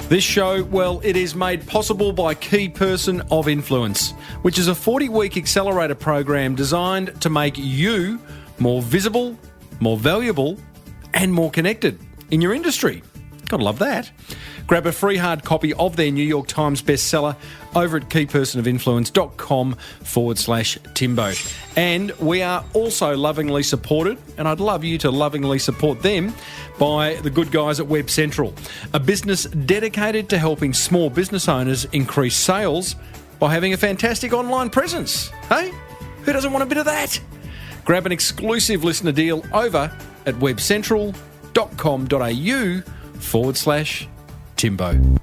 This show, well, it is made possible by Key Person of Influence, which is a 40-week accelerator program designed to make you more visible, more valuable, and more connected in your industry. Gotta love that. Grab a free hard copy of their New York Times bestseller over at keypersonofinfluence.com/Timbo. And we are also lovingly supported, and I'd love you to lovingly support them, by the good guys at WebCentral, a business dedicated to helping small business owners increase sales by having a fantastic online presence. Hey, who doesn't want a bit of that? Grab an exclusive listener deal over at webcentral.com.au/Timbo.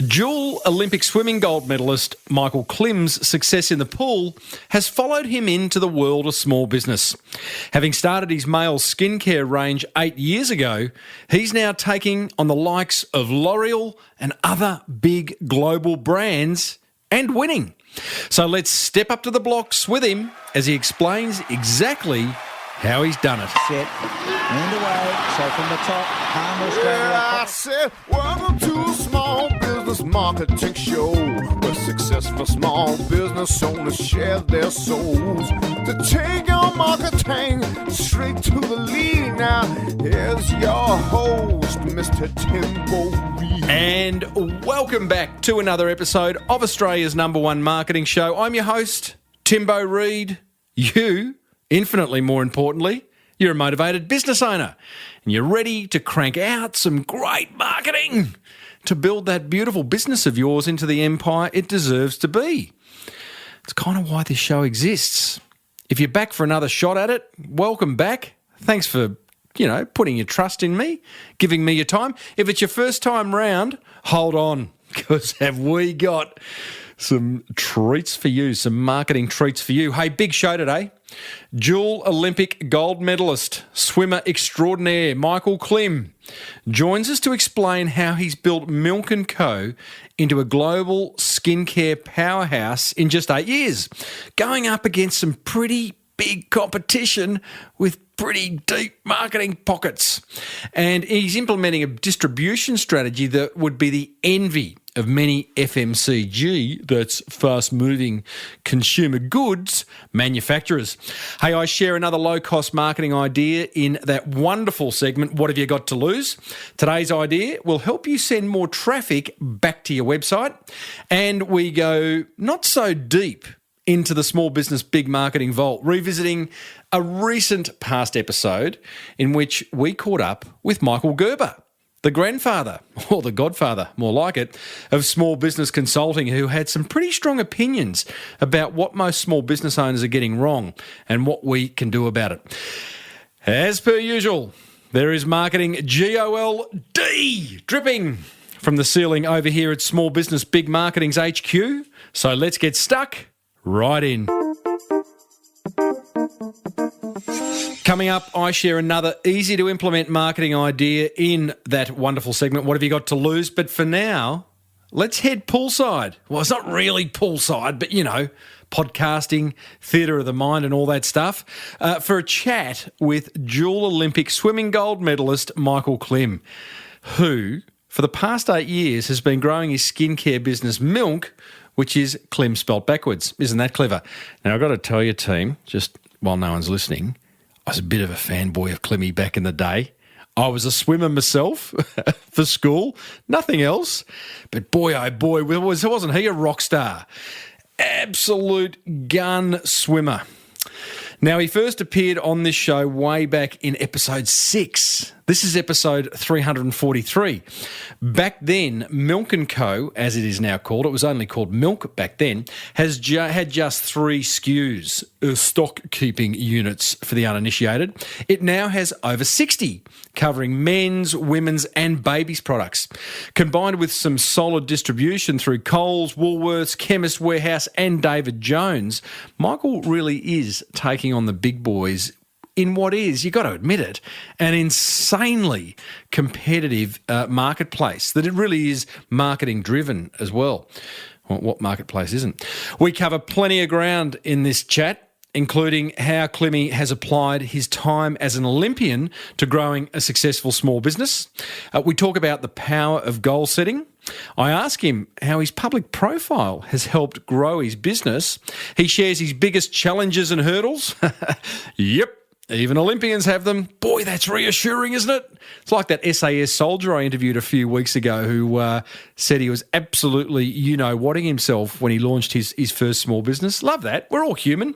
Dual Olympic swimming gold medalist Michael Klim's success in the pool has followed him into the world of small business. Having started his male skincare range 8 years ago, he's now taking on the likes of L'Oreal and other big global brands and winning. So let's step up to the blocks with him as he explains exactly how he's done it. Set, and away, so from the top, harmless. I said, welcome to a small business marketing show, where successful small business owners share their souls to take your marketing straight to the lead. Now, here's your host, Mr. Timbo Reid. And welcome back to another episode of Australia's #1 marketing show. I'm your host, Timbo Reid. You, infinitely more importantly, you're a motivated business owner and you're ready to crank out some great marketing to build that beautiful business of yours into the empire it deserves to be. It's kind of why this show exists. If you're back for another shot at it, welcome back. Thanks for, putting your trust in me, giving me your time. If it's your first time round, hold on, because have we got some treats for you, some marketing treats for you. Hey, big show today. Dual Olympic gold medalist, swimmer extraordinaire Michael Klim joins us to explain how he's built Milk Co into a global skincare powerhouse in just 8 years, going up against some pretty big competition with pretty deep marketing pockets. And he's implementing a distribution strategy that would be the envy of many FMCG, that's fast-moving consumer goods manufacturers. Hey, I share another low-cost marketing idea in that wonderful segment, What Have You Got to Lose? Today's idea will help you send more traffic back to your website, and we go not so deep into the small business big marketing vault, revisiting a recent past episode in which we caught up with Michael Gerber, the grandfather, or the godfather, more like it, of small business consulting, who had some pretty strong opinions about what most small business owners are getting wrong and what we can do about it. As per usual, there is marketing GOLD dripping from the ceiling over here at Small Business Big Marketing's HQ. So let's get stuck right in. Coming up, I share another easy-to-implement marketing idea in that wonderful segment, What Have You Got to Lose? But for now, let's head poolside. Well, it's not really poolside, but, podcasting, theatre of the mind and all that stuff, for a chat with dual Olympic swimming gold medalist Michael Klim, who, for the past 8 years, has been growing his skincare business, Milk, which is Klim spelt backwards. Isn't that clever? Now, I've got to tell you, team, just while no one's listening, I was a bit of a fanboy of Klimmy back in the day. I was a swimmer myself for school, nothing else. But boy, oh boy, wasn't he a rock star? Absolute gun swimmer. Now, he first appeared on this show way back in episode 6. This is episode 343. Back then, Milk Co, as it is now called, it was only called Milk back then, had just 3 SKUs, stock keeping units for the uninitiated. It now has over 60, covering men's, women's and babies products. Combined with some solid distribution through Coles, Woolworths, Chemist Warehouse and David Jones, Michael really is taking on the big boys in what is, you got to admit it, an insanely competitive marketplace, that it really is marketing driven as well. What marketplace isn't? We cover plenty of ground in this chat, including how Klimmy has applied his time as an Olympian to growing a successful small business. We talk about the power of goal setting. I ask him how his public profile has helped grow his business. He shares his biggest challenges and hurdles. Yep. Even Olympians have them. Boy, that's reassuring, isn't it? It's like that SAS soldier I interviewed a few weeks ago who said he was absolutely you-know-whatting himself when he launched his first small business. Love that. We're all human.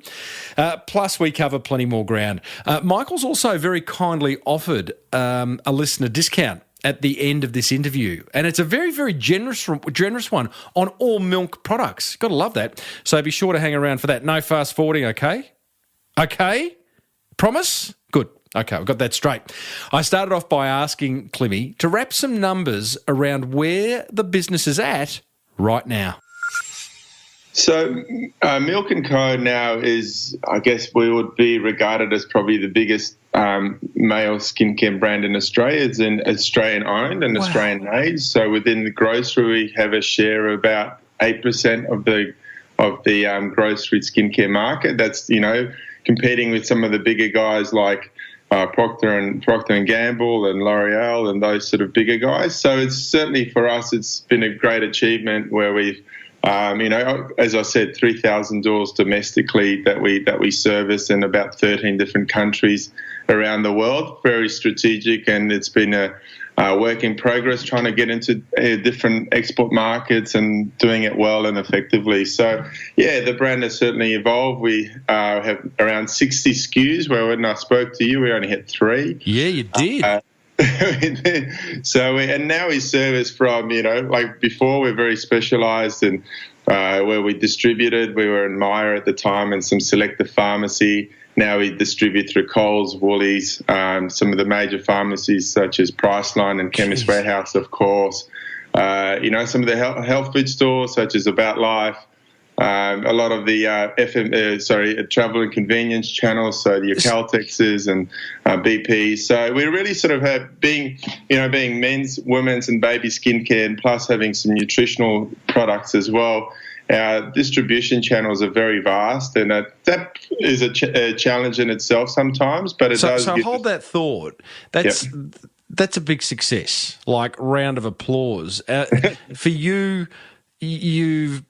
Plus, we cover plenty more ground. Michael's also very kindly offered a listener discount at the end of this interview. And it's a very, very generous one on all milk products. Got to love that. So be sure to hang around for that. No fast forwarding, okay? Okay? Promise? Good. Okay, we've got that straight. I started off by asking Klimmy to wrap some numbers around where the business is at right now. So Milk Co now is, I guess we would be regarded as probably the biggest male skincare brand in Australia. It's Australian owned and Australian made. So within the grocery, we have a share of about 8% of the grocery skincare market. That's, competing with some of the bigger guys like Procter and Gamble and L'Oreal and those sort of bigger guys. So it's certainly for us, it's been a great achievement where we've, as I said, 3,000 doors domestically that we service in about 13 different countries around the world. Very strategic, and it's been a work in progress, trying to get into different export markets and doing it well and effectively. So, yeah, the brand has certainly evolved. We have around 60 SKUs, where when I spoke to you, we only had 3. Yeah, you did. So, and now we service from, like before, we're very specialised in where we distributed. We were in Myer at the time and some selective pharmacy. Now we distribute through Coles, Woolies, some of the major pharmacies such as Priceline and Chemist Warehouse, of course. Some of the health food stores such as About Life. A lot of the travel and convenience channels, so your Caltexes and BPs. So we really sort of have being men's, women's, and baby skincare, and plus having some nutritional products as well. Our distribution channels are very vast, and that is a challenge in itself sometimes. But it does. So hold that thought. That's a big success. Like, round of applause for you. You've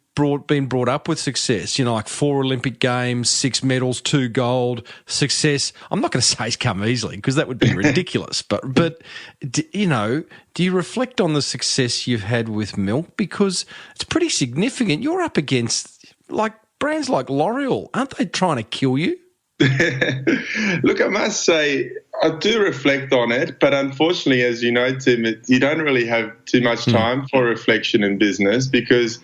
been brought up with success. Like 4 Olympic Games, 6 medals, 2 gold. Success. I'm not going to say it's come easily because that would be ridiculous. But do you reflect on the success you've had with milk, because it's pretty significant? You're up against like brands like L'Oreal. Aren't they trying to kill you? Look, I must say I do reflect on it, but unfortunately, as you know, Tim, you don't really have too much time for reflection in business because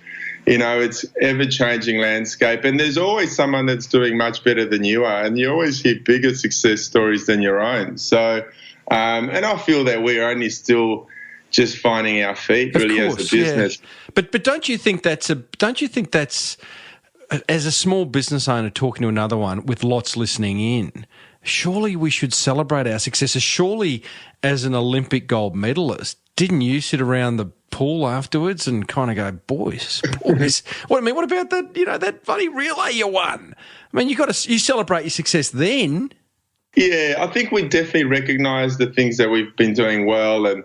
it's ever-changing landscape, and there's always someone that's doing much better than you are, and you always hear bigger success stories than your own. So, and I feel that we're only still just finding our feet, really, as a business. Yeah. But don't you think that's as a small business owner talking to another one with lots listening in? Surely we should celebrate our successes. Surely, as an Olympic gold medalist, didn't you sit around the pool afterwards and kind of go, boys? What about that funny relay you won? I mean, you celebrate your success then. Yeah, I think we definitely recognise the things that we've been doing well, and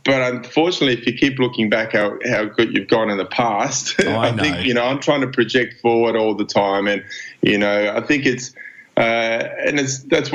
but unfortunately, if you keep looking back how good you've gone in the past, I think I'm trying to project forward all the time, and I think it's. That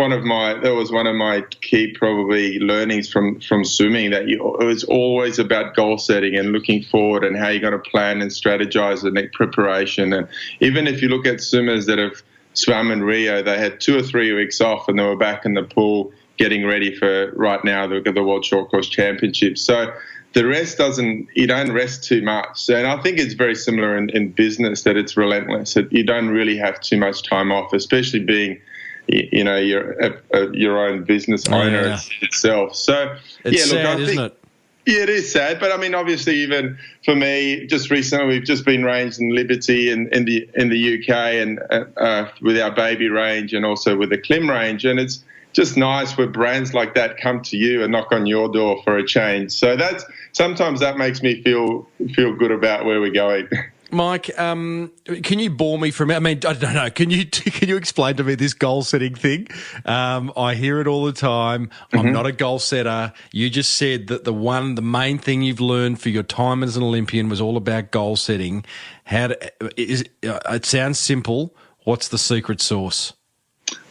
was one of my key probably learnings from swimming, that it was always about goal setting and looking forward and how you're going to plan and strategize the next preparation. And even if you look at swimmers that have swum in Rio, they had 2 or 3 weeks off and they were back in the pool getting ready for right now the World Short Course Championships. So the rest you don't rest too much. And I think it's very similar in business, that it's relentless. You don't really have too much time off, especially being, you're your own business owner itself. So, it's sad, isn't it? Yeah, it is sad. But I mean, obviously, even for me, just recently, we've just been ranged in Liberty in the UK, and with our baby range, and also with the Klim range, and it's just nice where brands like that come to you and knock on your door for a change. So sometimes that makes me feel good about where we're going. Mike, can you bore me from? I mean, I don't know. Can you explain to me this goal setting thing? I hear it all the time. I'm not a goal setter. You just said that the main thing you've learned for your time as an Olympian was all about goal setting. It sounds simple. What's the secret sauce?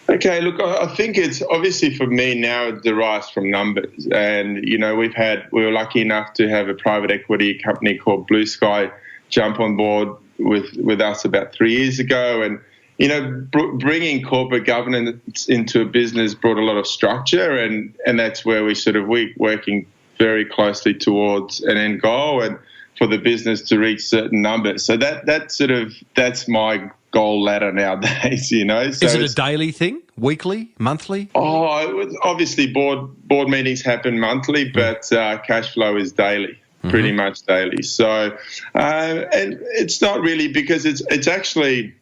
Okay, look, I think it's obviously for me now it derives from numbers. And, you know, we were lucky enough to have a private equity company called Blue Sky jump on board with us about 3 years ago. And, you know, bringing corporate governance into a business brought a lot of structure. And that's where we're working very closely towards an end goal and for the business to reach certain numbers. So that's my goal ladder nowadays, you know. So is it a daily thing, weekly, monthly? Obviously board meetings happen monthly, but cash flow is daily, pretty much daily. So, and it's not really because it's actually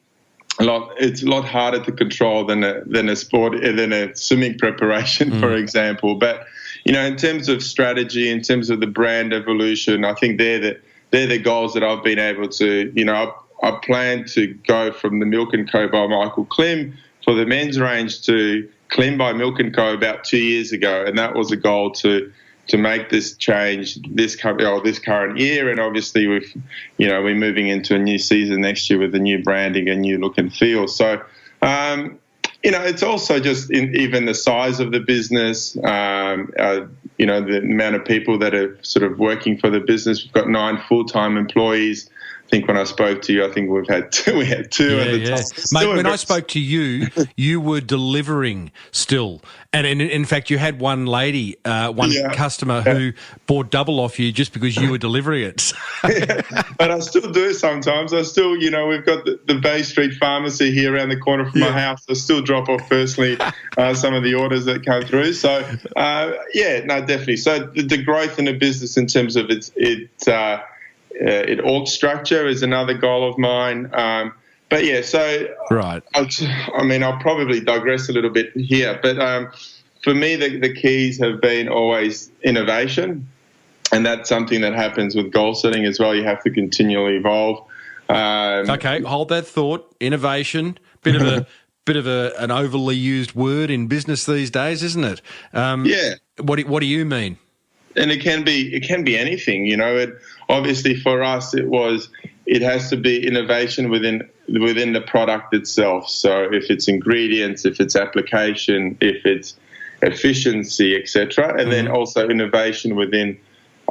it's a lot harder to control than a swimming preparation, for example. But you know, in terms of strategy, in terms of the brand evolution, I think they're the goals that I've been able to, you know. I plan to go from the Milk Co by Michael Klim for the men's range to Klim by Milk Co about 2 years ago, and that was a goal to make this change this current year. And obviously, we're moving into a new season next year with a new branding, a new look and feel. So, you know, it's also just even the size of the business. You know, the amount of people that are sort of working for the business. We've got 9 full-time employees. I think when I spoke to you, I think we had two at the top. Mate, when I spoke to you, you were delivering still. And in fact, you had one lady, customer who bought double off you just because you were delivering it. But I still do sometimes. I still, you know, we've got the Bay Street Pharmacy here around the corner from my house. I still drop off personally some of the orders that come through. So, definitely. So the growth in the business in terms of org structure is another goal of mine. But yeah, so right. I'll probably digress a little bit here, but for me, the keys have been always innovation, and that's something that happens with goal setting as well. You have to continually evolve. Okay, hold that thought. Innovation, bit of an overly used word in business these days, isn't it? Yeah. What do you mean? And it can be anything, you know. Obviously for us, it has to be innovation within the product itself. So if it's ingredients, if it's application, if it's efficiency, etc., and then also innovation within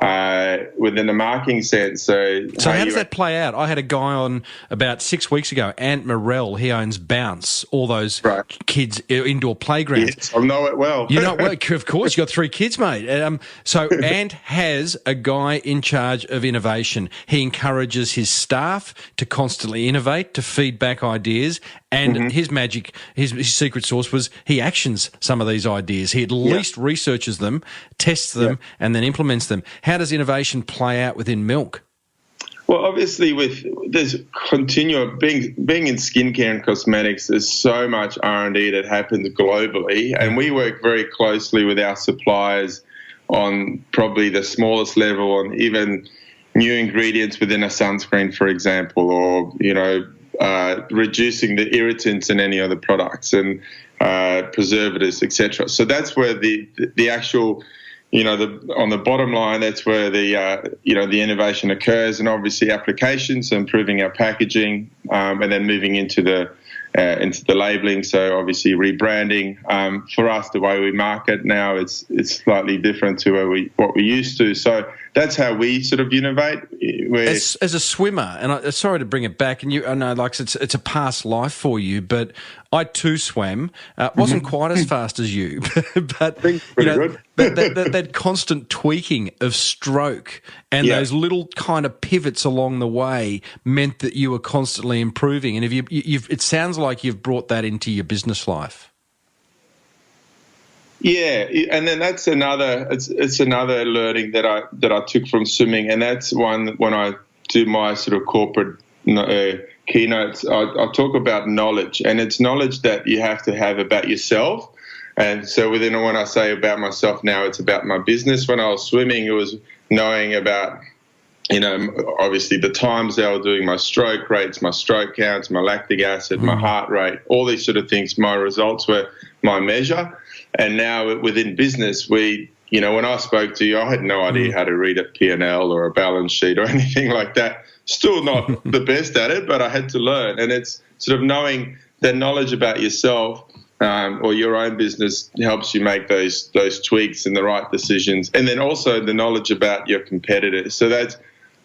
the marketing sense. So how does that play out? I had a guy on about 6 weeks ago, Ant Morell. He owns Bounce, all those kids' indoor playgrounds. Yes, I know it well. You know it well, of course. You've got 3 kids, mate. So Ant has a guy in charge of innovation. He encourages his staff to constantly innovate, to feed back ideas. And his secret sauce was he actions some of these ideas. He at least researches them, tests them, and then implements them. How does innovation play out within milk? Well, obviously, there's continual being in skincare and cosmetics. There's so much R&D that happens globally, and we work very closely with our suppliers on probably the smallest level, on even new ingredients within a sunscreen, for example, or reducing the irritants in any other products and preservatives, etc. So that's where the actual, on the bottom line, that's where the innovation occurs, and obviously applications, so improving our packaging, and then moving into the labeling. So obviously rebranding. For us, the way we market now, it's slightly different to what we used to. So that's how we sort of innovate. As a swimmer, and I'm sorry to bring it back, and I know like it's a past life for you, but I too swam. Wasn't quite as fast as you, but that constant tweaking of stroke and those little kind of pivots along the way meant that you were constantly improving. And it sounds like you've brought that into your business life. Yeah, and then that's it's another learning that I took from swimming, and that's one when I do my sort of corporate keynotes. I talk about knowledge, and it's knowledge that you have to have about yourself. And so when I say about myself now, it's about my business. When I was swimming, it was knowing about obviously the times they were doing my stroke rates, my stroke counts, my lactic acid, my heart rate, all these sort of things. My results were my measure. And now within business, when I spoke to you, I had no idea how to read a P&L or a balance sheet or anything like that. Still not the best at it, but I had to learn. And it's sort of knowing that knowledge about yourself or your own business helps you make those tweaks and the right decisions. And then also the knowledge about your competitors. So that's,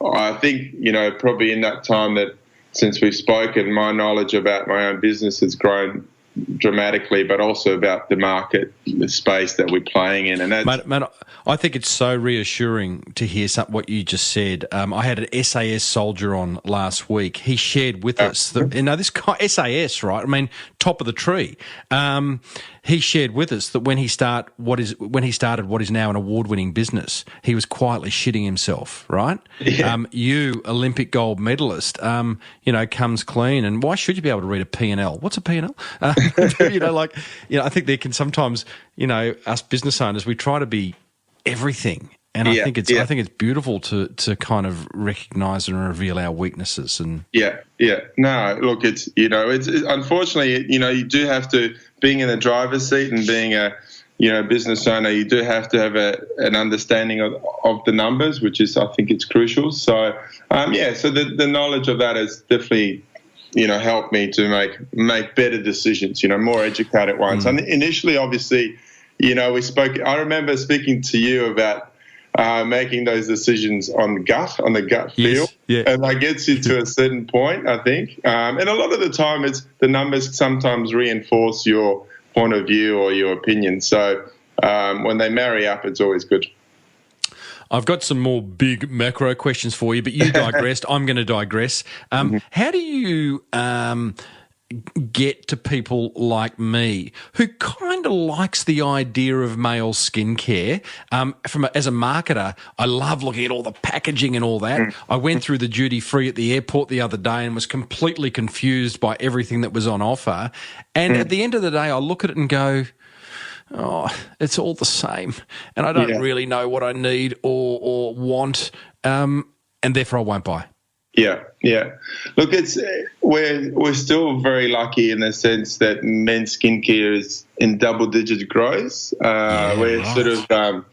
I think, probably in that time that since we've spoken, my knowledge about my own business has grown dramatically, but also about the market, the space that we're playing in. And that's, mate, I think it's so reassuring to hear what you just said. I had an SAS soldier on last week. He shared with us that, this guy, SAS, right? I mean, top of the tree. He shared with us that when he started what is now an award-winning business, he was quietly shitting himself, right? Yeah. You, Olympic gold medalist, comes clean. And why should you be able to read a P&L? What's a P&L? I think there can sometimes, us business owners, we try to be everything. And I think it's beautiful to kind of recognise and reveal our weaknesses. And no, look, it's unfortunately, you do have to, being in the driver's seat and being a business owner, you do have to have an understanding of the numbers, which is, I think, it's crucial. So so the knowledge of that has definitely helped me to make better decisions, more educated ones. And initially, obviously, I remember speaking to you about making those decisions on the gut feel. Yes, and that gets you to a certain point, I think. And a lot of the time, it's the numbers sometimes reinforce your point of view or your opinion. So when they marry up, it's always good. I've got some more big macro questions for you, but you digressed. I'm going to digress. How do you get to people like me who kind of likes the idea of male skincare? As a marketer, I love looking at all the packaging and all that. I went through the duty free at the airport the other day and was completely confused by everything that was on offer. And at the end of the day, I look at it and go, oh, it's all the same. And I don't really know what I need or want, and therefore I won't buy. Yeah. Look, we're still very lucky in the sense that men's skincare is in double-digit growth. Sort of,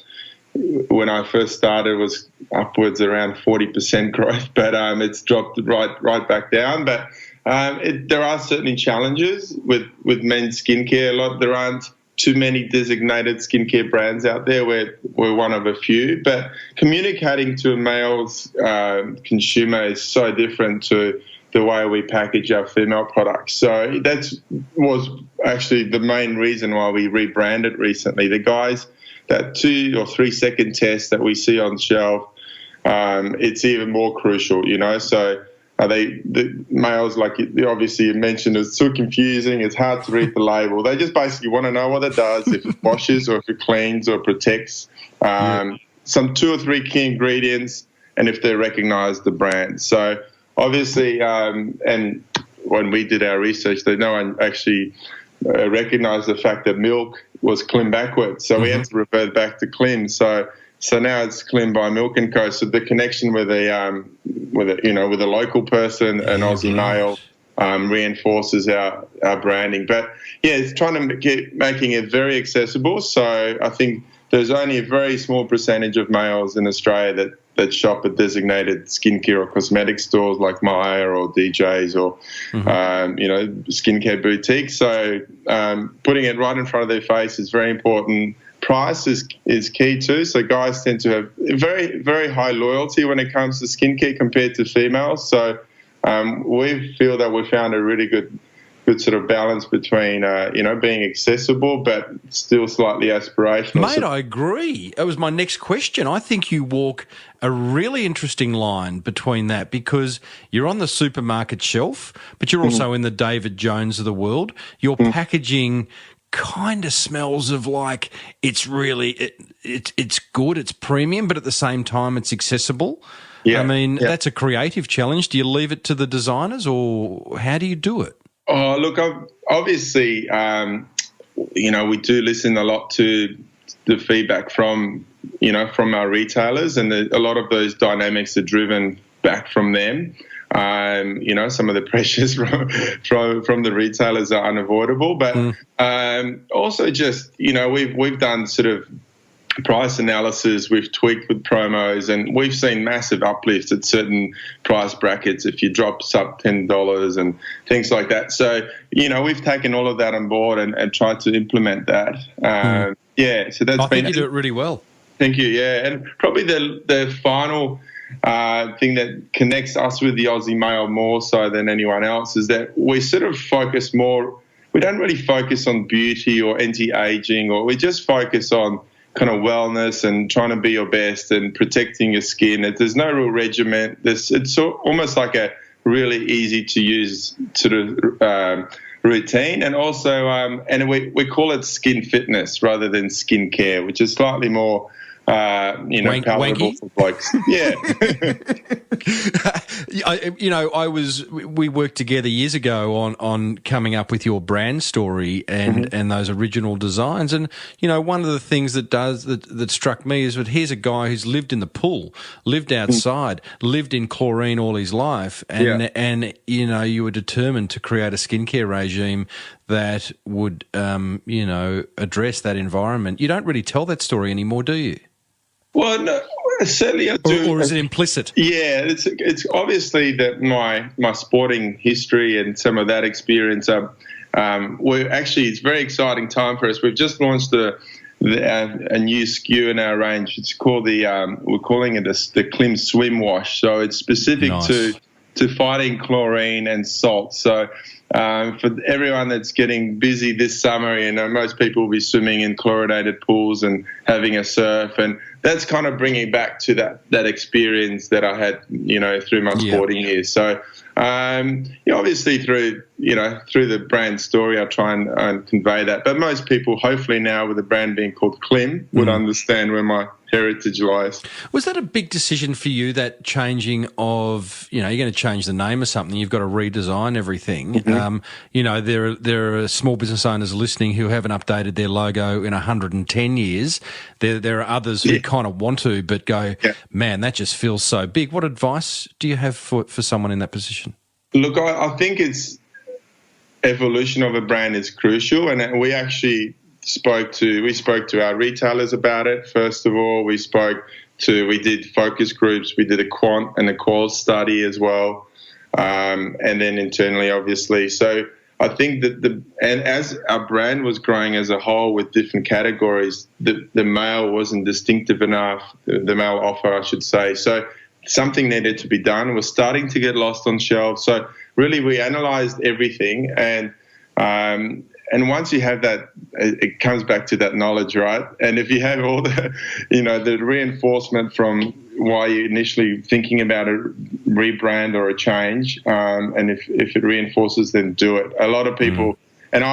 when I first started, was upwards around 40% growth, but it's dropped right back down. But there are certainly challenges with men's skincare. There aren't too many designated skincare brands out there. We're one of a few, but communicating to a male's consumer is so different to the way we package our female products. So that was actually the main reason why we rebranded recently. The guys, that 2 or 3 second test that we see on shelf, it's even more crucial, So the males, like obviously you mentioned, it's so confusing. It's hard to read the label. They just basically want to know what it does, if it washes or if it cleans or protects, some 2 or 3 key ingredients, and if they recognise the brand. So obviously, and when we did our research, no one actually recognised the fact that milk was Klim backwards. So we had to revert back to Klim. So now it's Klim by Milk Co. So the connection with a local person, an Aussie male, reinforces our branding. But it's trying to making it very accessible. So I think there's only a very small percentage of males in Australia that shop at designated skincare or cosmetic stores like Maya or DJs or skincare boutiques. So putting it right in front of their face is very important. Price is key too. So guys tend to have very, very high loyalty when it comes to skincare compared to females. So we feel that we found a really good sort of balance between being accessible but still slightly aspirational. Mate, I agree. It was my next question. I think you walk a really interesting line between that, because you're on the supermarket shelf, but you're also in the David Jones of the world. Your packaging kind of smells of like it's really it's good, it's premium, but at the same time it's accessible. That's a creative challenge. Do you leave it to the designers, or how do you do it? Oh, look, obviously, we do listen a lot to the feedback from our retailers, and a lot of those dynamics are driven back from them. Some of the pressures from the retailers are unavoidable, but also just we've done sort of price analysis, we've tweaked with promos, and we've seen massive uplifts at certain price brackets if you drop sub $10 and things like that. So, we've taken all of that on board and tried to implement that. So that's I think you do it really well. Thank you, yeah. And probably the final thing that connects us with the Aussie male more so than anyone else is that we sort of focus more, we don't really focus on beauty or anti-aging, or we just focus on kind of wellness and trying to be your best and protecting your skin. There's no real regimen. It's almost like a really easy to use sort of routine, and also and we call it skin fitness rather than skin care, which is slightly more palatable for blokes. Yeah. We worked together years ago on coming up with your brand story and those original designs. And, one of the things that struck me is that here's a guy who's lived in the pool, lived outside, lived in chlorine all his life. And you were determined to create a skincare regime that would, address that environment. You don't really tell that story anymore, do you? Well, no, certainly I do. Or is it implicit? Yeah, it's obviously that my sporting history and some of that experience. It's a very exciting time for us. We've just launched a new SKU in our range. It's called we're calling it the Klim Swim Wash. So it's specific to fighting chlorine and salt. So for everyone that's getting busy this summer, most people will be swimming in chlorinated pools and having a surf, and that's kind of bringing back to that experience that I had, through my sporting years. So, obviously through the brand story, I try and convey that. But most people, hopefully now with the brand being called Klim, would understand where my heritage lies. Was that a big decision for you, that changing of, you're going to change the name of something, you've got to redesign everything. There are small business owners listening who haven't updated their logo in 110 years. There are others who kind of want to, but go, man, that just feels so big. What advice do you have for someone in that position? Look, I think it's evolution of a brand is crucial, and we actually spoke to our retailers about it. First of all, we did focus groups, we did a quant and a qual study as well, and then internally, obviously. So I think that as our brand was growing as a whole with different categories, the male wasn't distinctive enough, the male offer, I should say. So something needed to be done. It was starting to get lost on shelves. So really, we analysed everything, and once you have that, it comes back to that knowledge, right? And if you have all the, the reinforcement from why you're initially thinking about a rebrand or a change, and if it reinforces, then do it. A lot of people, and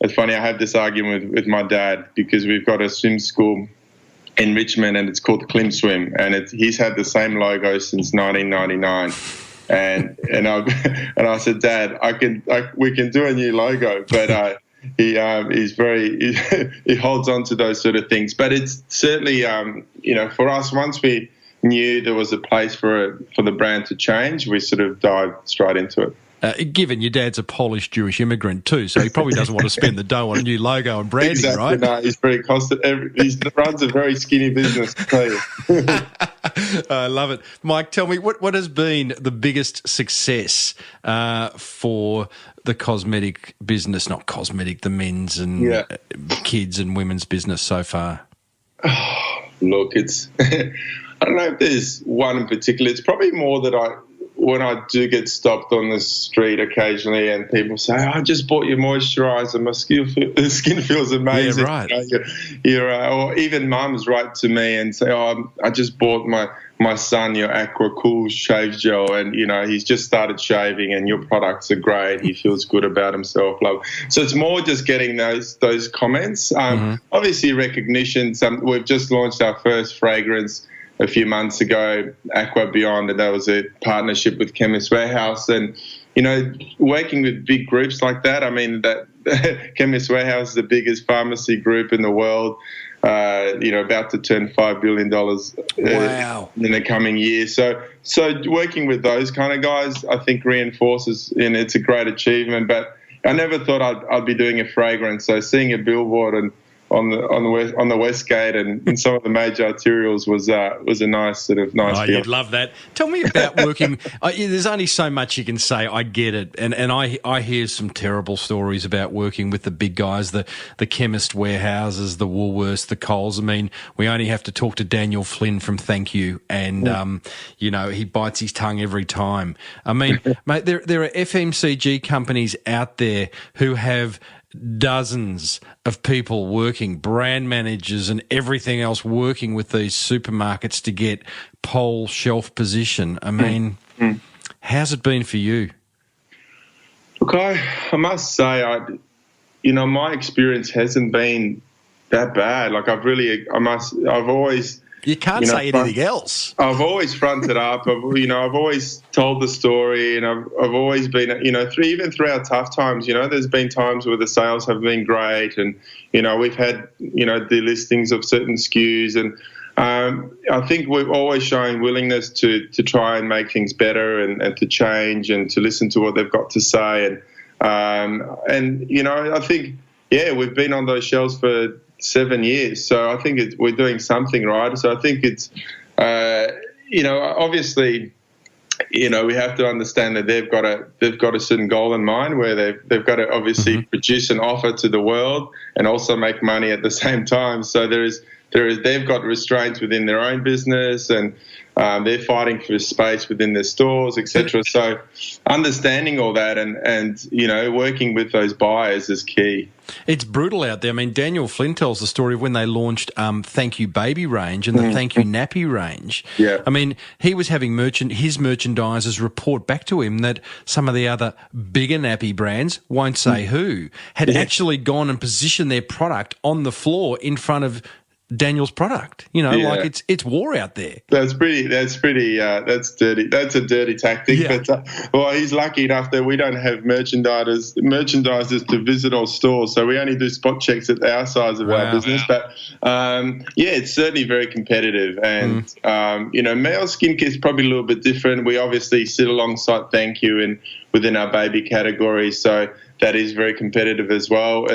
it's funny, I have this argument with my dad, because we've got a swim school in Richmond, and it's called Klim Swim, and he's had the same logo since 1999. And I said, Dad, we can do a new logo, but he's very he holds on to those sort of things. But it's certainly for us, once we knew there was a place for the brand to change, we sort of dived straight into it. Given your dad's a Polish Jewish immigrant too, so he probably doesn't want to spend the dough on a new logo and branding, exactly, right? No, he's very constant. He runs a very skinny business, I tell you. I love it. Mike, tell me, what has been the biggest success for the cosmetic business, the men's and kids and women's business so far? Look, it's I don't know if there's one in particular. It's probably more that when I do get stopped on the street occasionally and people say, I just bought your moisturiser, my skin feels amazing. Yeah, right. Or even mums write to me and say, I just bought my son your Aqua Cool shave gel, and, he's just started shaving and your products are great. He feels good about himself. So it's more just getting those comments. Obviously recognition. We've just launched our first fragrance a few months ago, Aqua Beyond, and that was a partnership with Chemist Warehouse. And, working with big groups like that, I mean, that Chemist Warehouse is the biggest pharmacy group in the world. about to turn $5 billion Wow. in the coming year. So working with those kind of guys, I think reinforces, and it's a great achievement. But I never thought I'd be doing a fragrance. So seeing a billboard and on the West Gate and in some of the major arterials was a nice Oh, feel. you'd love that. Tell me about working. There's only so much you can say. I get it, and I hear some terrible stories about working with the big guys, the chemist warehouses, the Woolworths, the Coles. I mean, we only have to talk to Daniel Flynn from Thank You, and he bites his tongue every time. I mean, mate, there are FMCG companies out there who have dozens of people working, brand managers and everything else working with these supermarkets to get pole shelf position. I mean, how's it been for you? Look, I must say, my experience hasn't been that bad. Like I've always... You can't say anything else. I've always fronted up. I've always told the story, and I've always been, even through our tough times, there's been times where the sales have been great, and we've had, the listings of certain SKUs, and I think we've always shown willingness to try and make things better and to change and to listen to what they've got to say, and I think we've been on those shelves for 7 years, so I think we're doing something right. So I think it's, obviously, we have to understand that they've got a certain goal in mind where they've got to obviously produce an offer to the world and also make money at the same time. So they've got restraints within their own business, and they're fighting for space within their stores, etc. So understanding all that and working with those buyers is key. It's brutal out there. I mean, Daniel Flynn tells the story of when they launched Thank You Baby range and the Thank You Nappy range. Yeah. I mean, he was having his merchandisers report back to him that some of the other bigger nappy brands, won't say who, had actually gone and positioned their product on the floor in front of Daniel's product. Like it's war out there. That's dirty. That's a dirty tactic. Yeah. But he's lucky enough that we don't have merchandisers to visit our stores, so we only do spot checks at our size of our business. But it's certainly very competitive, and male skincare is probably a little bit different. We obviously sit alongside Thank You and within our baby category, so that is very competitive as well.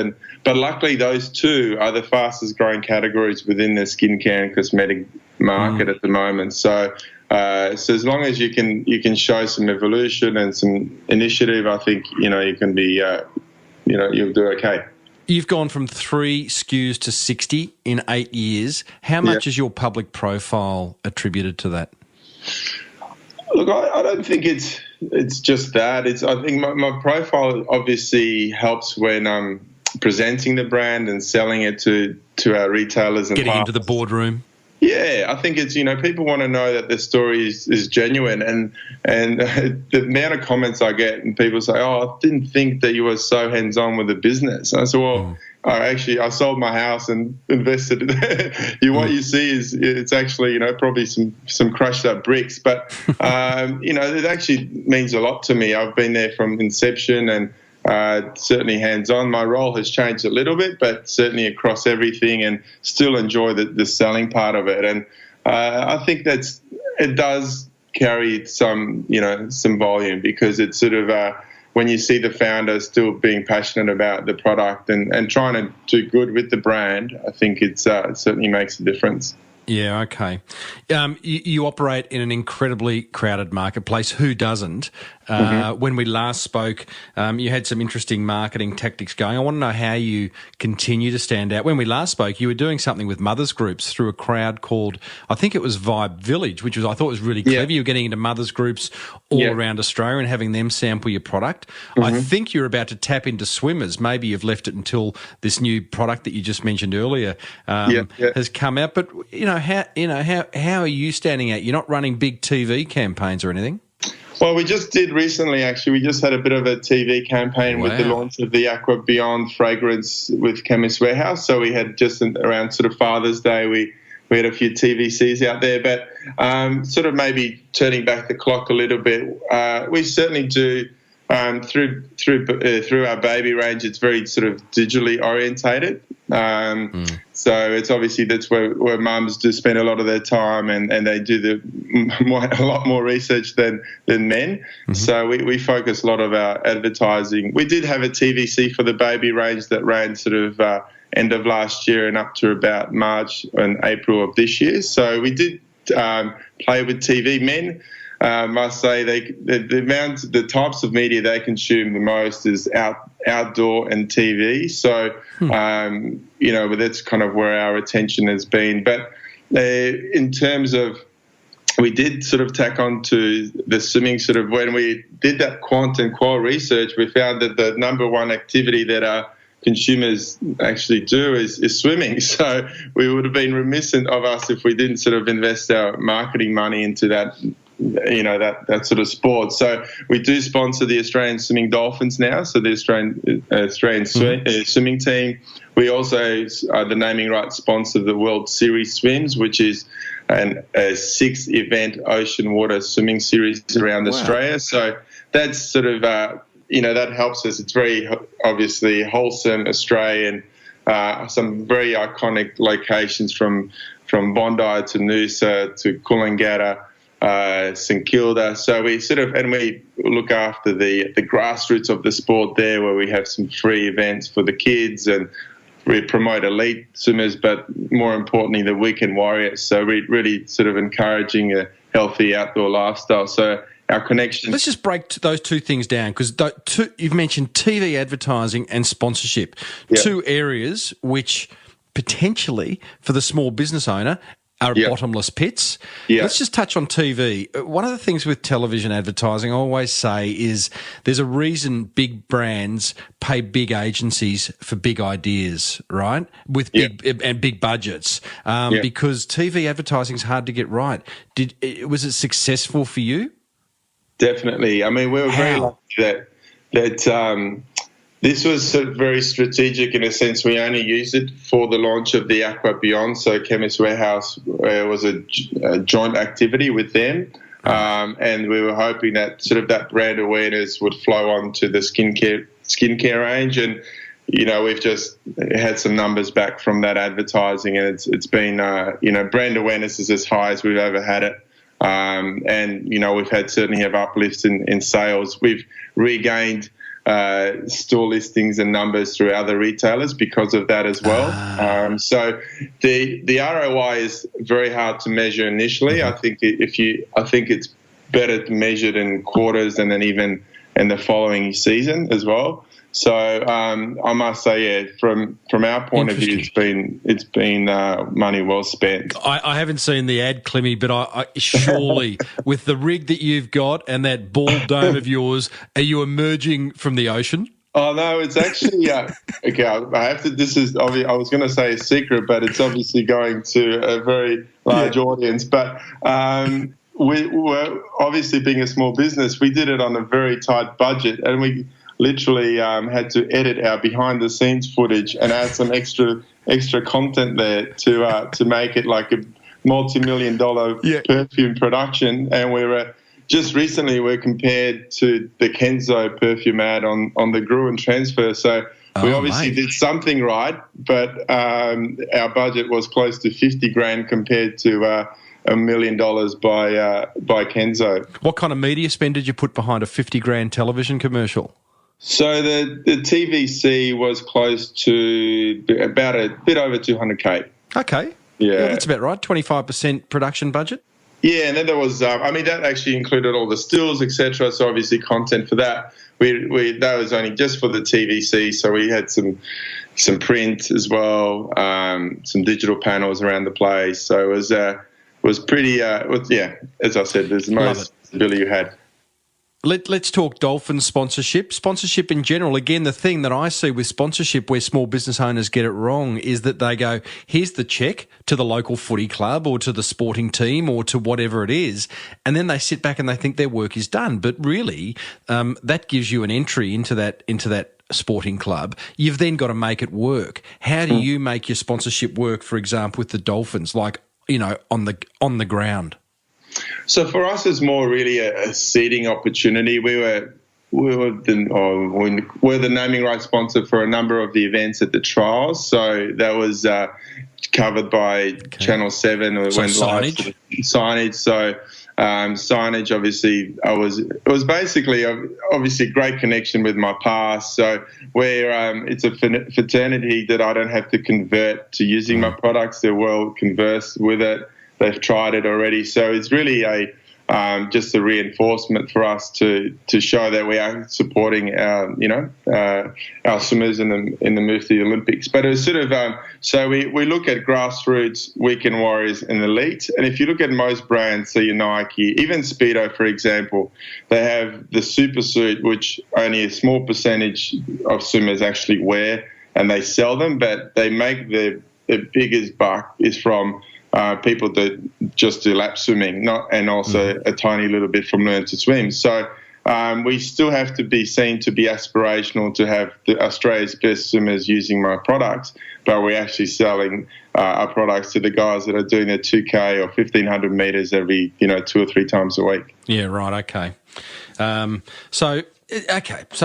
But luckily, those two are the fastest growing categories within the skincare and cosmetic market at the moment. So as long as you can show some evolution and some initiative, I think you can be you'll do okay. You've gone from 3 SKUs to 60 in 8 years. How much is your public profile attributed to that? Look, I don't think it's just that. I think my profile obviously helps when I'm presenting the brand and selling it to our retailers and getting into the boardroom. Yeah, I think it's people want to know that the story is genuine, and the amount of comments I get and people say, "Oh, I didn't think that you were so hands-on with the business." And I said, "Well, I sold my house and invested. What you see is it's actually probably some crushed up bricks, but it actually means a lot to me. I've been there from inception and certainly hands-on. My role has changed a little bit, but certainly across everything, and still enjoy the selling part of it. And I think it does carry some volume, because it's sort of when you see the founder still being passionate about the product and trying to do good with the brand, I think it certainly makes a difference. Yeah, okay. You operate in an incredibly crowded marketplace. Who doesn't? When we last spoke, you had some interesting marketing tactics going. I want to know how you continue to stand out. When we last spoke, you were doing something with mothers groups through a crowd called, I think it was Vibe Village, which I thought was really clever. You were getting into mothers groups all around Australia and having them sample your product. I think you're about to tap into swimmers. Maybe you've left it until this new product that you just mentioned earlier has come out. But how are you standing out? You're not running big TV campaigns or anything? Well, we just did recently, actually. We just had a bit of a TV campaign with the launch of the Aqua Beyond fragrance with Chemist Warehouse. So we had just around sort of Father's Day, we had a few TVCs out there. But sort of maybe turning back the clock a little bit, we certainly do Through our baby range, it's very sort of digitally orientated. So it's obviously that's where mums do spend a lot of their time, and they do a lot more research than men. Mm-hmm. So we focus a lot of our advertising. We did have a TVC for the baby range that ran sort of end of last year and up to about March and April of this year. So we did play with TV. Men, must say, the types of media they consume the most is outdoor and TV. So, that's kind of where our attention has been. But in terms of, we did sort of tack on to the swimming sort of, when we did that quant and qual research, we found that the number one activity that our consumers actually do is swimming. So we would have been remiss of us if we didn't sort of invest our marketing money into that, that sort of sport. So we do sponsor the Australian Swimming Dolphins now, so the Australian swimming team. We also are the naming rights sponsor of the World Series Swims, which is a 6-event ocean water swimming series around Australia. So that's sort of, that helps us. It's very obviously wholesome Australian, some very iconic locations from Bondi to Noosa to Coolangatta, St Kilda. So we we look after the grassroots of the sport there, where we have some free events for the kids, and we promote elite swimmers, but more importantly, the weekend warriors. So we're really sort of encouraging a healthy outdoor lifestyle. So our connection. Let's just break those two things down, because you've mentioned TV advertising and sponsorship, two areas which potentially for the small business owner are bottomless pits. Let's just touch on TV. One of the things with television advertising I always say is there's a reason big brands pay big agencies for big ideas, right? With big budgets, because TV advertising is hard to get right. Was it successful for you? Definitely. I mean, we were very lucky that this was sort of very strategic in a sense. We only used it for the launch of the Aqua Beyond, so Chemist Warehouse was a joint activity with them, and we were hoping that sort of that brand awareness would flow on to the skincare range. And we've just had some numbers back from that advertising, and it's been brand awareness is as high as we've ever had it. And we've certainly have uplifts in sales. We've regained store listings and numbers through other retailers because of that as well. So the ROI is very hard to measure initially. I think it's better measured in quarters and then even in the following season as well. So I must say, from our point of view, it's been money well spent. I haven't seen the ad, Clemmy, but I surely with the rig that you've got and that ball dome of yours, are you emerging from the ocean? Oh no, it's actually okay. I have to. This is obviously, I was going to say a secret, but it's obviously going to a very large audience. But we were obviously, being a small business, we did it on a very tight budget, and we literally had to edit our behind-the-scenes footage and add some extra content there to make it like a multi-million-dollar perfume production. And we were just recently we're compared to the Kenzo perfume ad on the Gruen transfer. So we obviously did something right, but our budget was close to $50,000 compared to $1 million by Kenzo. What kind of media spend did you put behind a $50,000 television commercial? So the TVC was close to about a bit over $200,000. Okay. Yeah, that's about right. 25% production budget. Yeah, and then there was, that actually included all the stills, etc. So obviously content for that. That was only just for the TVC. So we had some print as well, some digital panels around the place. So it was pretty, as I said, there's the most ability you had. Let's talk Dolphins sponsorship. Sponsorship in general, again, the thing that I see with sponsorship where small business owners get it wrong is that they go, here's the check to the local footy club or to the sporting team or to whatever it is, and then they sit back and they think their work is done. But really, that gives you an entry into that sporting club. You've then got to make it work. How do you make your sponsorship work, for example, with the Dolphins, like, on the ground? So for us, it's more really a seeding opportunity. We were we're the naming rights sponsor for a number of the events at the trials. So that was covered by Channel 7. Or So went live signage? Signage. So signage, obviously, it was basically obviously a great connection with my past. So where it's a fraternity that I don't have to convert to using my products. They're well conversed with it. They've tried it already. So it's really just a reinforcement for us to show that we are supporting our swimmers in the move to the Olympics. But it's sort of so we look at grassroots, weekend warriors, and elite. And if you look at most brands, so your Nike, even Speedo, for example, they have the super suit, which only a small percentage of swimmers actually wear, and they sell them. But they make the biggest buck is from people that just do lap swimming, and also a tiny little bit from learn to swim. So we still have to be seen to be aspirational to have Australia's best swimmers using my products, but we're actually selling our products to the guys that are doing their 2K or 1,500 metres every 2 or 3 times a week. Yeah, right. Okay. So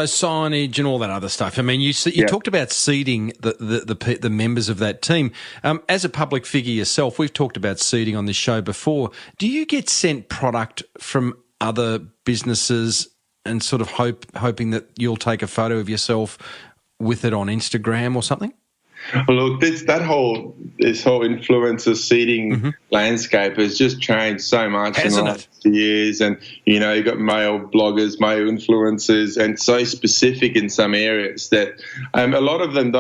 signage and all that other stuff. I mean, you talked about seeding the members of that team. As a public figure yourself, we've talked about seeding on this show before. Do you get sent product from other businesses and sort of hoping that you'll take a photo of yourself with it on Instagram or something? Well, look, this whole influencer seeding landscape has just changed so much in the last years. And, you've got male bloggers, male influencers, and so specific in some areas that a lot of them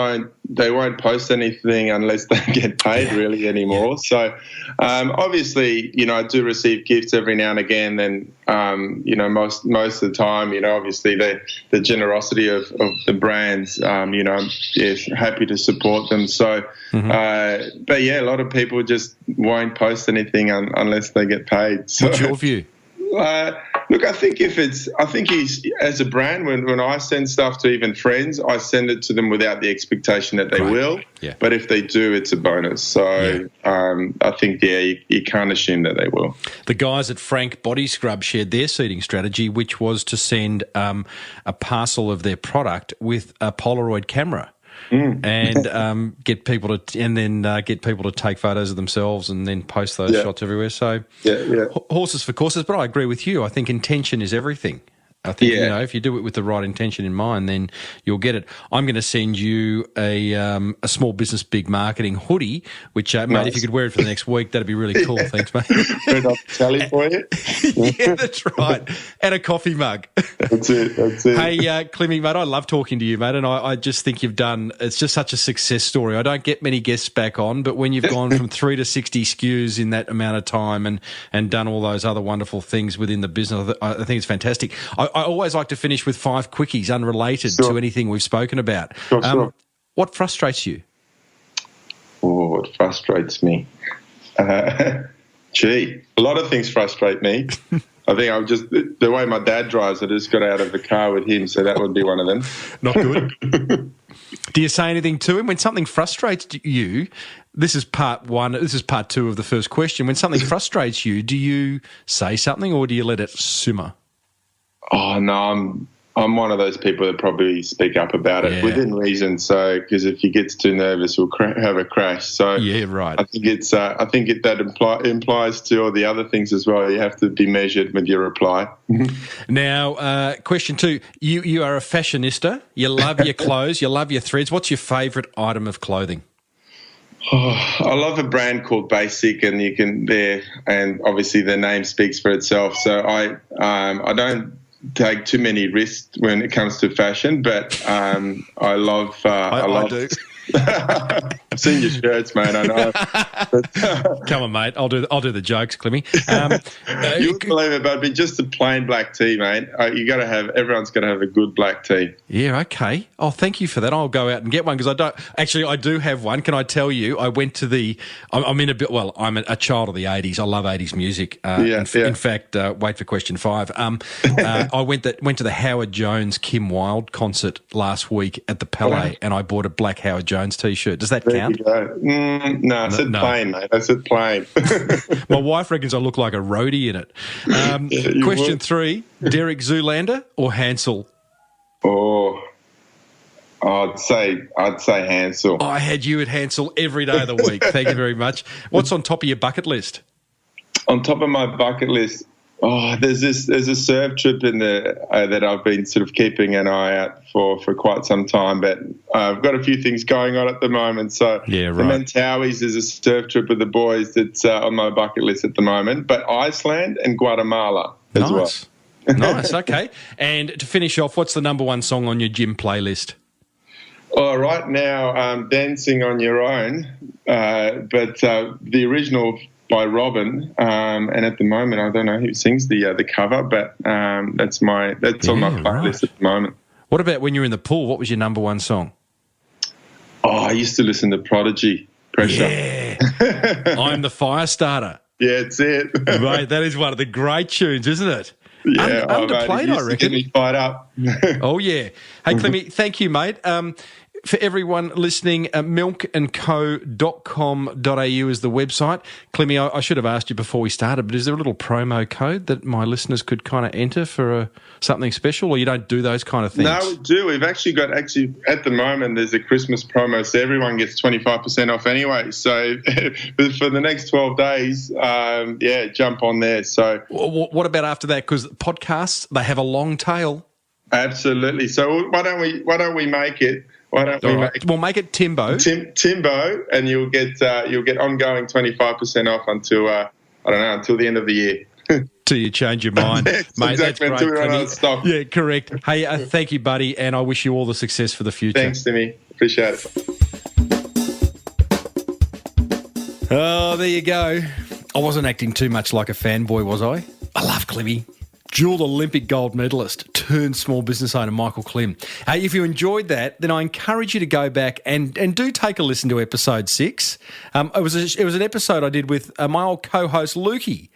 they won't post anything unless they get paid really anymore. So obviously, I do receive gifts every now and again. And, most of the time, obviously the generosity of the brands, I'm happy to support them. So, but yeah, a lot of people just won't post anything unless they get paid. So, what's your view? Look, I think he's as a brand, when I send stuff to even friends, I send it to them without the expectation that they will. Yeah. But if they do, it's a bonus. So I think, you can't assume that they will. The guys at Frank Body Scrub shared their seeding strategy, which was to send a parcel of their product with a Polaroid camera. And get people to take photos of themselves and then post those shots everywhere. So horses for courses, but I agree with you. I think intention is everything. I think if you do it with the right intention in mind, then you'll get it. I'm going to send you a small business big marketing hoodie, which mate, if you could wear it for the next week, that'd be really cool. Thanks, mate. Put it off the tally for you. Yeah, that's right. And a coffee mug. That's it. Hey, Klimmy, mate, I love talking to you, mate, and I just think it's just such a success story. I don't get many guests back on, but when you've gone from 3 to 60 SKUs in that amount of time and done all those other wonderful things within the business, I think it's fantastic. I always like to finish with 5 quickies unrelated to anything we've spoken about. Sure. What frustrates you? Oh, what frustrates me? A lot of things frustrate me. I think I'm just the way my dad drives. I just got out of the car with him, so that would be one of them. Not good. Do you say anything to him when something frustrates you? This is part 1. This is part 2 of the first question. When something frustrates you, do you say something or do you let it simmer? Oh no, I'm one of those people that probably speak up about it within reason. So, because if he gets too nervous, we'll have a crash. So, yeah, right. I think that implies to all the other things as well. You have to be measured with your reply. Now, question 2: you are a fashionista. You love your clothes. You love your threads. What's your favourite item of clothing? Oh, I love a brand called Basic, and and obviously the name speaks for itself. So I don't take too many risks when it comes to fashion, but I love. I do. I've seen your shirts, mate. I know. Come on, mate. I'll do the jokes, Clemmy. You wouldn't believe it, but just a plain black tee, mate. Everyone's got to have a good black tee. Yeah, okay. Oh, thank you for that. I'll go out and get one because I do have one. Can I tell you? I went to I'm a child of the 80s. I love 80s music. In fact, wait for question 5. I went to the Howard Jones Kim Wilde concert last week at the Palais, and I bought a black Howard Jones T-shirt. Does that count? No, I said plain, mate. I said plain. My wife reckons I look like a roadie in it. Question 3, Derek Zoolander or Hansel Oh, I'd say Hansel. I had you at Hansel every day of the week. Thank you very much. What's on top of your bucket list? On top of my bucket list, there's a surf trip in there that I've been sort of keeping an eye out for quite some time, but I've got a few things going on at the moment. So yeah, right. The Mentawais is a surf trip with the boys that's on my bucket list at the moment, but Iceland and Guatemala as well. Nice, okay. And to finish off, what's the number one song on your gym playlist? Right now, Dancing on Your Own, but the original by Robin, and at the moment I don't know who sings the cover, but that's on my bucket list at the moment. What about when you were in the pool? What was your number one song? I used to listen to Prodigy, Pressure. Yeah, I'm the fire starter. Yeah, that's it. Right, that is one of the great tunes, isn't it? Yeah, underplayed, I reckon. Get me fired up. Oh yeah. Hey, Clemmy, thank you, mate. For everyone listening, milkandco.com.au is the website. Clemmy, I should have asked you before we started, but is there a little promo code that my listeners could kind of enter for something special, or you don't do those kind of things? No, we do. We've actually got at the moment, there's a Christmas promo, so everyone gets 25% off anyway. So for the next 12 days, jump on there. So what about after that? Because podcasts, they have a long tail. Absolutely. So why don't we make it? We'll make it Timbo. Timbo, and you'll get ongoing 25% off until the end of the year. Till you change your mind, mate. Exactly, that's great. until we run out of stock. Yeah, correct. Hey, thank you, buddy, and I wish you all the success for the future. Thanks, Timmy. Appreciate it. Oh, there you go. I wasn't acting too much like a fanboy, was I? I love Clemmy. Dual Olympic gold medalist turned small business owner Michael Klim. Hey, if you enjoyed that, then I encourage you to go back and do take a listen to episode 6. It was an episode I did with my old co-host Lukey,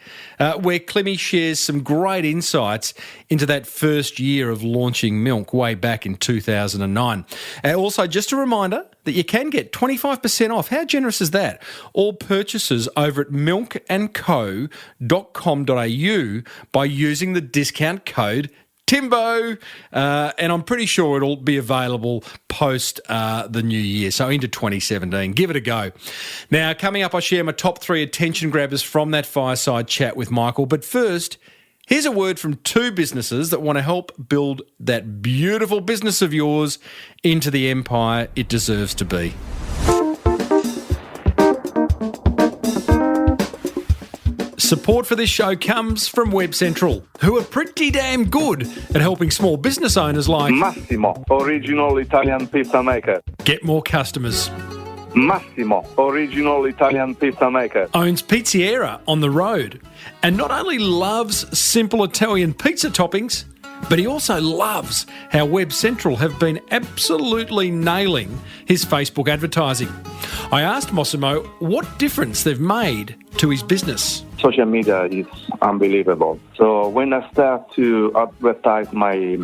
where Clemmy shares some great insights into that first year of launching Milk way back in 2009. Also, just a reminder that you can get 25% off. How generous is that? All purchases over at milkandco.com.au by using the discount code Timbo, and I'm pretty sure it'll be available post the new year, so into 2017. Give it a go. Now, coming up, I share my top 3 attention grabbers from that fireside chat with Michael. But first, here's a word from 2 businesses that want to help build that beautiful business of yours into the empire it deserves to be. Support for this show comes from WebCentral, who are pretty damn good at helping small business owners like Massimo, original Italian pizza maker. get more customers. Massimo, original Italian pizza maker. Owns Pizzeria on the road and not only loves simple Italian pizza toppings, but he also loves how WebCentral have been absolutely nailing his Facebook advertising. I asked Massimo what difference they've made to his business. Social media is unbelievable. So when I start to advertise my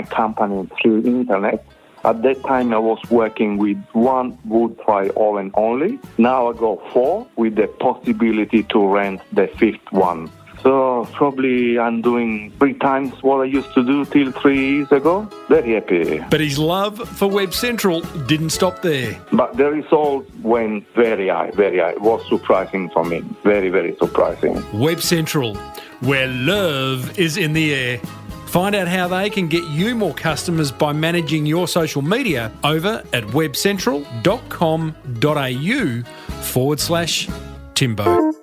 company through internet, at that time I was working with 1 wood fire oven only. Now I got 4 with the possibility to rent the 5th one. So probably I'm doing 3 times what I used to do till 3 years ago. Very happy. But his love for WebCentral didn't stop there. But the result went very high, very high. It was surprising for me. Very, very surprising. WebCentral, where love is in the air. Find out how they can get you more customers by managing your social media over at webcentral.com.au/Timbo.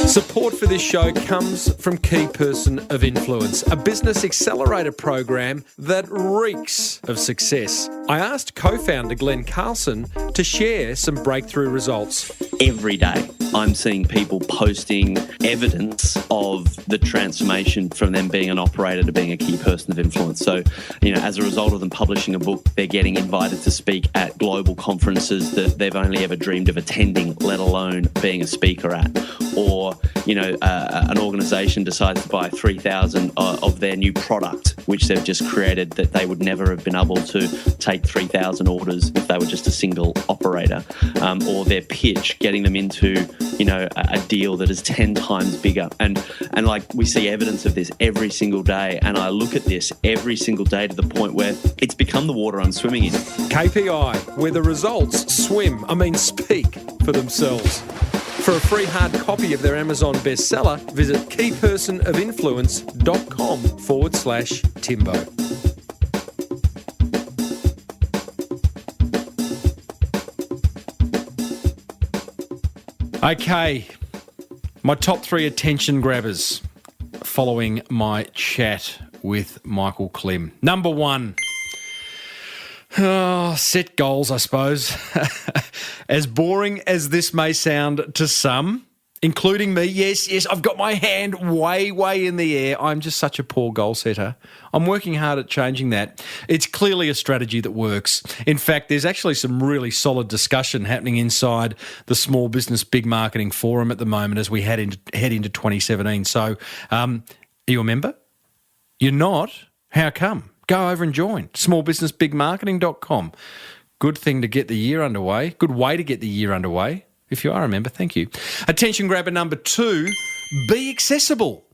Support for this show comes from Key Person of Influence, a business accelerator program that reeks of success. I asked co-founder Glenn Carlson to share some breakthrough results. Every day, I'm seeing people posting evidence of the transformation from them being an operator to being a key person of influence. So, as a result of them publishing a book, they're getting invited to speak at global conferences that they've only ever dreamed of attending, let alone being a speaker at. or, an organisation decides to buy 3,000 of their new product, which they've just created, that they would never have been able to take 3,000 orders if they were just a single operator, or their pitch, getting them into, a deal that is 10 times bigger. And like, we see evidence of this every single day. And I look at this every single day to the point where it's become the water I'm swimming in. KPI, where the results speak for themselves. For a free hard copy of their Amazon bestseller, visit keypersonofinfluence.com/Timbo. Okay, my top 3 attention grabbers following my chat with Michael Klim. Number 1. Set goals, I suppose. As boring as this may sound to some, including me, yes, I've got my hand way in the air. I'm just such a poor goal setter. I'm working hard at changing that. It's clearly a strategy that works. In fact, there's actually some really solid discussion happening inside the Small Business Big Marketing Forum at the moment as we head into 2017. So, are you a member? You're not? How come? Go over and join. smallbusinessbigmarketing.com. Good thing to get the year underway. Good way to get the year underway. If you are a member, thank you. Attention grabber number 2, be accessible.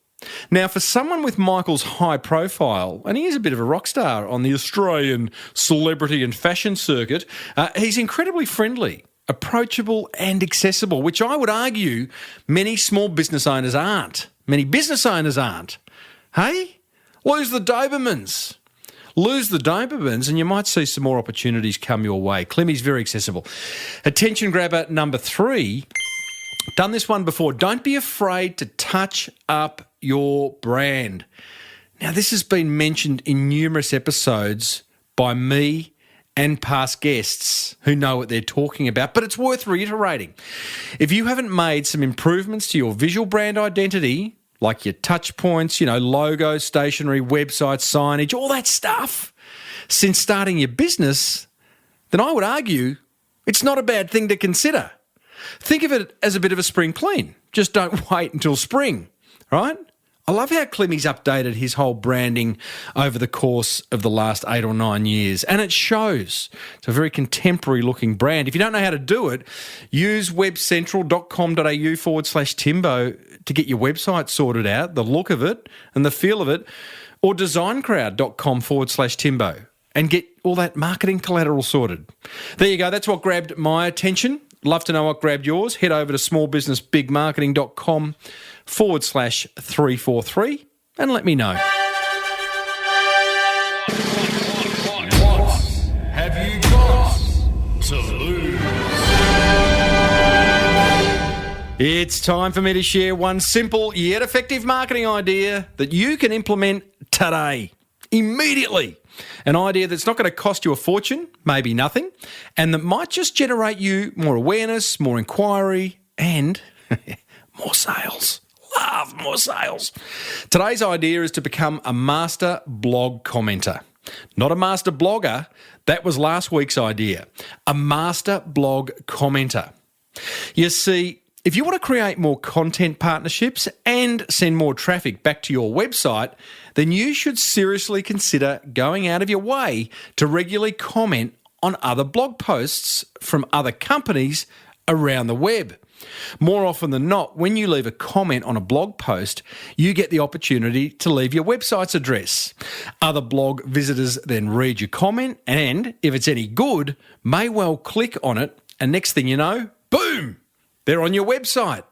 Now, for someone with Michael's high profile, and he is a bit of a rock star on the Australian celebrity and fashion circuit, he's incredibly friendly, approachable and accessible, which I would argue many small business owners aren't. Many business owners aren't. Hey? Lose the Dobermans. Lose the Dobermans and you might see some more opportunities come your way. Klimmy's very accessible. Attention grabber number 3. Done this one before. Don't be afraid to touch up your brand. Now, this has been mentioned in numerous episodes by me and past guests who know what they're talking about, but it's worth reiterating. If you haven't made some improvements to your visual brand identity, like your touch points, logo, stationery, website, signage, all that stuff, since starting your business, then I would argue it's not a bad thing to consider. Think of it as a bit of a spring clean. Just don't wait until spring, right? I love how Klimmy's updated his whole branding over the course of the last 8 or 9 years, and it shows. It's a very contemporary looking brand. If you don't know how to do it, use webcentral.com.au/Timbo to get your website sorted out, the look of it and the feel of it, or designcrowd.com/Timbo and get all that marketing collateral sorted. There you go. That's what grabbed my attention. Love to know what grabbed yours. Head over to smallbusinessbigmarketing.com/343 and let me know. What have you got to lose? It's time for me to share one simple yet effective marketing idea that you can implement today, immediately. An idea that's not going to cost you a fortune, maybe nothing, and that might just generate you more awareness, more inquiry, and more sales. Love more sales. Today's idea is to become a master blog commenter. Not a master blogger. That was last week's idea. A master blog commenter. You see, if you want to create more content partnerships and send more traffic back to your website, then you should seriously consider going out of your way to regularly comment on other blog posts from other companies around the web. More often than not, when you leave a comment on a blog post, you get the opportunity to leave your website's address. Other blog visitors then read your comment and, if it's any good, may well click on it, and next thing you know, boom! They're on your website.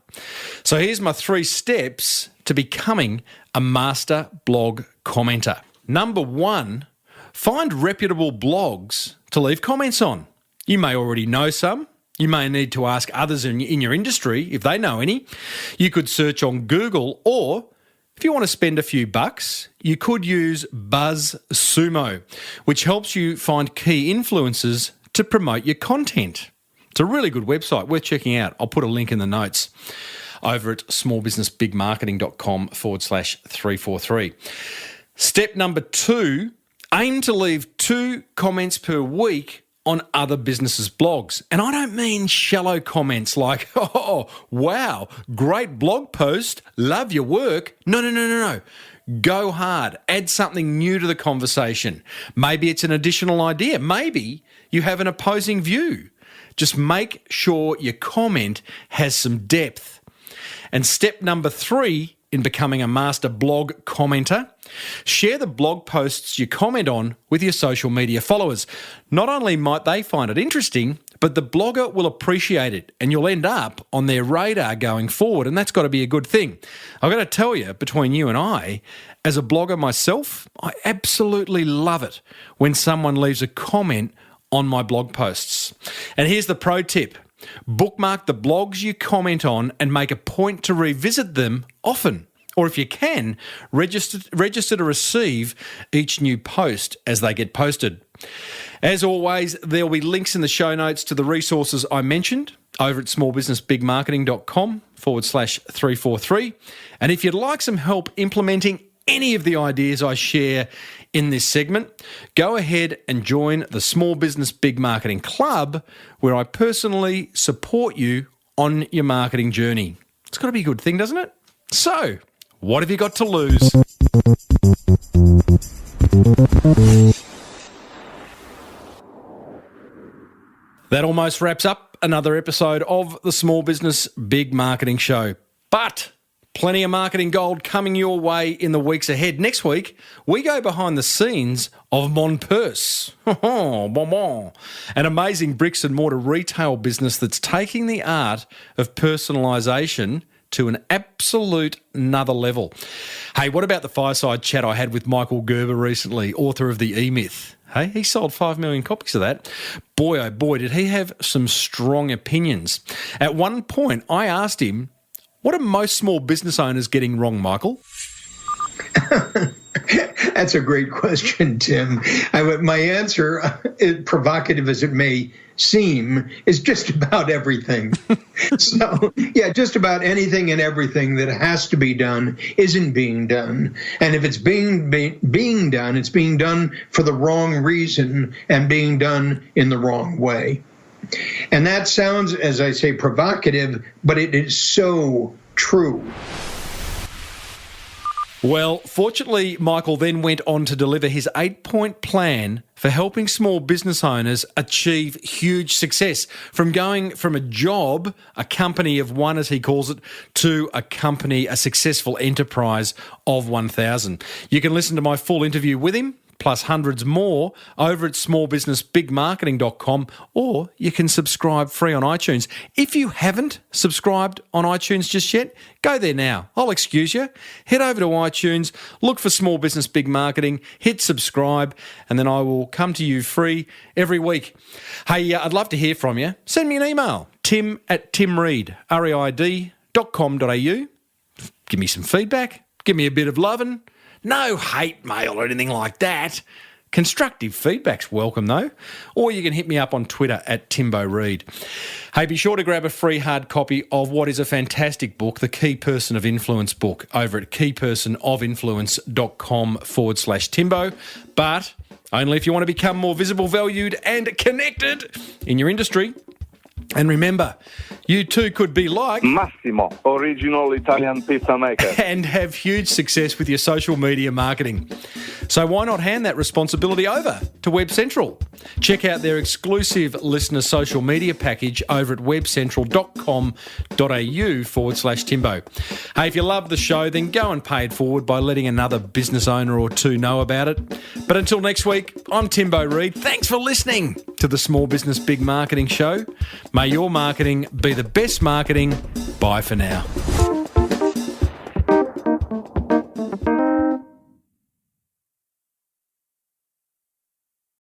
So here's my 3 steps to becoming a master blog commenter. Number 1, find reputable blogs to leave comments on. You may already know some. You may need to ask others in your industry if they know any. You could search on Google, or if you want to spend a few bucks, you could use BuzzSumo, which helps you find key influencers to promote your content. It's a really good website, worth checking out. I'll put a link in the notes over at smallbusinessbigmarketing.com/343. Step number 2, aim to leave 2 comments per week on other businesses' blogs. And I don't mean shallow comments like, oh, wow, great blog post, love your work. No. Go hard. Add something new to the conversation. Maybe it's an additional idea. Maybe you have an opposing view. Just make sure your comment has some depth. And step number 3 in becoming a master blog commenter, share the blog posts you comment on with your social media followers. Not only might they find it interesting, but the blogger will appreciate it and you'll end up on their radar going forward, and that's got to be a good thing. I've got to tell you, between you and I, as a blogger myself, I absolutely love it when someone leaves a comment on my blog posts. And here's the pro tip. Bookmark the blogs you comment on and make a point to revisit them often. Or if you can, register to receive each new post as they get posted. As always, there'll be links in the show notes to the resources I mentioned over at smallbusinessbigmarketing.com/343. And if you'd like some help implementing any of the ideas I share in this segment, go ahead and join the Small Business Big Marketing Club, where I personally support you on your marketing journey. It's got to be a good thing, doesn't it? So, what have you got to lose? That almost wraps up another episode of the Small Business Big Marketing Show. But plenty of marketing gold coming your way in the weeks ahead. Next week, we go behind the scenes of Mon Purse, an amazing bricks and mortar retail business that's taking the art of personalisation to an absolute another level. Hey, what about the fireside chat I had with Michael Gerber recently, author of The E-Myth? Hey, he sold 5 million copies of that. Boy, oh boy, did he have some strong opinions. At one point, I asked him, what are most small business owners getting wrong, Michael? That's a great question, Tim. My answer, provocative as it may seem, is just about everything. So, yeah, just about anything and everything that has to be done isn't being done. And if it's being done, it's being done for the wrong reason and being done in the wrong way. And that sounds, as I say, provocative, but it is so true. Well, fortunately, Michael then went on to deliver his 8-point plan for helping small business owners achieve huge success, from going from a job, a company of one, as he calls it, to a successful enterprise of 1,000. You can listen to my full interview with him, plus hundreds more, over at smallbusinessbigmarketing.com, or you can subscribe free on iTunes. If you haven't subscribed on iTunes just yet, go there now. I'll excuse you. Head over to iTunes, look for Small Business Big Marketing, hit subscribe, and then I will come to you free every week. Hey, I'd love to hear from you. Send me an email, tim@timreid, reid.com.au. Give me some feedback. Give me a bit of lovin'. No hate mail or anything like that. Constructive feedback's welcome, though. Or you can hit me up on Twitter @TimboReid. Hey, be sure to grab a free hard copy of what is a fantastic book, the Key Person of Influence book, over at keypersonofinfluence.com/Timbo. But only if you want to become more visible, valued and connected in your industry. And remember, you too could be like Massimo, original Italian pizza maker, and have huge success with your social media marketing. So why not hand that responsibility over to WebCentral? Check out their exclusive listener social media package over at webcentral.com.au/Timbo. Hey, if you love the show, then go and pay it forward by letting another business owner or two know about it. But until next week, I'm Timbo Reid. Thanks for listening to the Small Business Big Marketing Show. May your marketing be the best marketing. Bye for now.